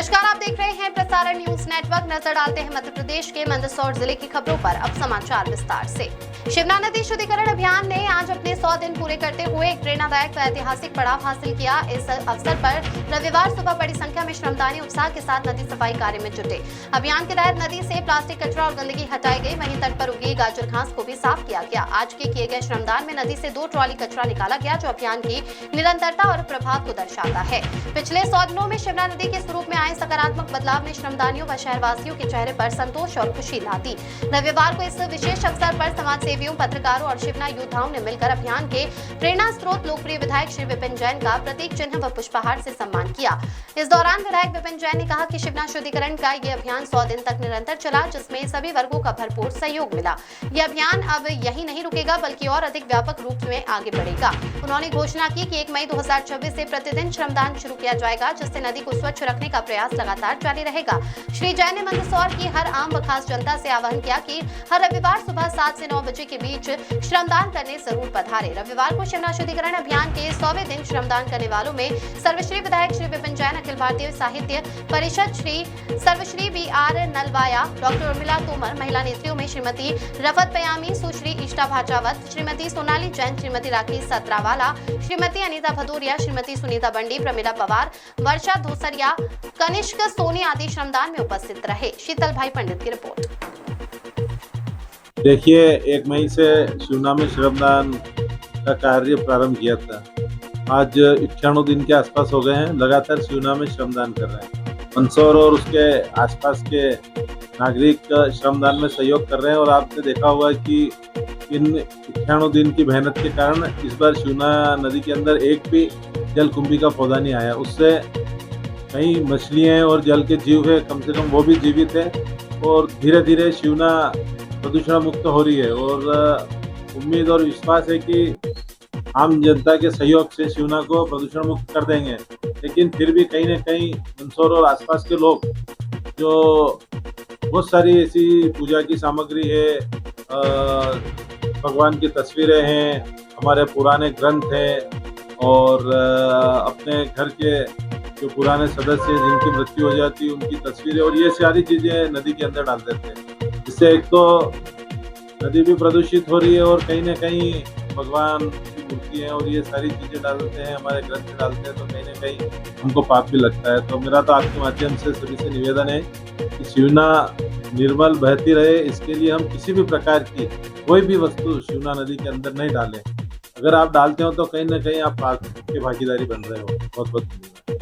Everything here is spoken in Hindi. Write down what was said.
नमस्कार, आप देख रहे हैं प्रसारण न्यूज नेटवर्क। नजर डालते हैं मध्य प्रदेश के मंदसौर जिले की खबरों पर। अब समाचार विस्तार से। शिवना नदी शुद्धिकरण अभियान ने आज अपने 100 दिन पूरे करते हुए एक प्रेरणादायक व ऐतिहासिक पड़ाव हासिल किया। इस अवसर पर रविवार सुबह बड़ी संख्या में श्रमदानी उत्साह के साथ नदी सफाई कार्य में जुटे। अभियान के तहत नदी से प्लास्टिक कचरा और गंदगी हटाई गई, वहीं तट पर उगी गाजर घास को भी साफ किया गया। आज के किए गए श्रमदान में नदी से 2 ट्रॉली कचरा निकाला गया, जो अभियान की निरंतरता और प्रभाव को दर्शाता है। पिछले 100 दिनों में शिवना नदी के स्वरूप में आए सकारात्मक बदलाव ने श्रमदानियों व शहरवासियों के चेहरे पर संतोष और खुशी ला दी। रविवार को इस विशेष अवसर पर समाज सेवियों, पत्रकारों और शिवना योद्धाओं ने मिलकर अभियान के प्रेरणा स्रोत लोकप्रिय विधायक श्री विपिन जैन का प्रतीक चिन्ह व पुष्पहार से सम्मान किया। इस दौरान विधायक विपिन जैन ने कहा कि शिवना शुद्धिकरण का ये अभियान 100 दिन तक निरंतर चला, जिसमें सभी वर्गों का भरपूर सहयोग मिला। यह अभियान अब यही नहीं रुकेगा, बल्कि और अधिक व्यापक रूप में आगे बढ़ेगा। उन्होंने घोषणा की कि 1 मई 2026 से प्रतिदिन श्रमदान शुरू किया जाएगा, जिससे नदी को स्वच्छ रखने का प्रयास लगातार जारी रहेगा। श्री जैन ने मंदसौर की हर आम व खास जनता से आह्वान किया कि हर रविवार सुबह 7 से 9 बजे के बीच श्रमदान करने जरूर पधारे। रविवार को शिवना शुद्धिकरण अभियान के 100वें दिन श्रमदान करने वालों में सर्वश्री विधायक श्री विपिन जैन, अखिल भारतीय साहित्य परिषद श्री सर्वश्री BR नलवाया, डॉक्टर उर्मिला तोमर, महिला नेत्रियों में श्रीमती रफत पयामी, सुश्री इष्टा भाचावत, श्रीमती सोनाली जैन, श्रीमती राखी सत्रावाला, श्रीमती अनीता भदौरिया, श्रीमती सुनीता बंडी, प्रमिला पवार, वर्षा धोसरिया, कनिष्क सोनी आदि श्रमदान में उपस्थित रहे। शीतल भाई पंडित की रिपोर्ट। देखिए, 1 मई से शिवना में श्रमदान का कार्य प्रारंभ किया था। आज 91 दिन के आसपास हो गए हैं, लगातार शिवना में श्रमदान कर रहे हैं। मंदसौर और उसके आसपास के नागरिक श्रमदान में सहयोग कर रहे हैं और आपने देखा होगा कि इन 91 दिन की मेहनत के कारण इस बार शिवना नदी के अंदर एक भी जलकुंभी का पौधा नहीं आया। उससे कई मछलियाँ और जल के जीव है, कम से कम वो भी जीवित है और धीरे धीरे शिवना प्रदूषण मुक्त हो रही है। और उम्मीद और विश्वास है कि आम जनता के सहयोग से शिवना को प्रदूषण मुक्त कर देंगे। लेकिन फिर भी कहीं न कहीं मंदसौर और आसपास के लोग, जो बहुत सारी ऐसी पूजा की सामग्री है, भगवान की तस्वीरें हैं, हमारे पुराने ग्रंथ हैं और अपने घर के जो पुराने सदस्य जिनकी मृत्यु हो जाती है उनकी तस्वीरें, और ये सारी चीज़ें नदी के अंदर डाल देते हैं। इससे एक तो नदी भी प्रदूषित हो रही है और कहीं न कहीं भगवान की मूर्ति है और ये सारी चीज़ें डालते हैं, हमारे ग्रंथ डालते हैं, तो कहीं न कहीं हमको पाप भी लगता है। तो मेरा तो आपके माध्यम से सभी से निवेदन है कि शिवना निर्मल बहती रहे, इसके लिए हम किसी भी प्रकार की कोई भी वस्तु शिवना नदी के अंदर नहीं डालें। अगर आप डालते हो तो कहीं न कहीं आप पाप की भागीदारी बन रहे हो। बहुत बहुत धन्यवाद।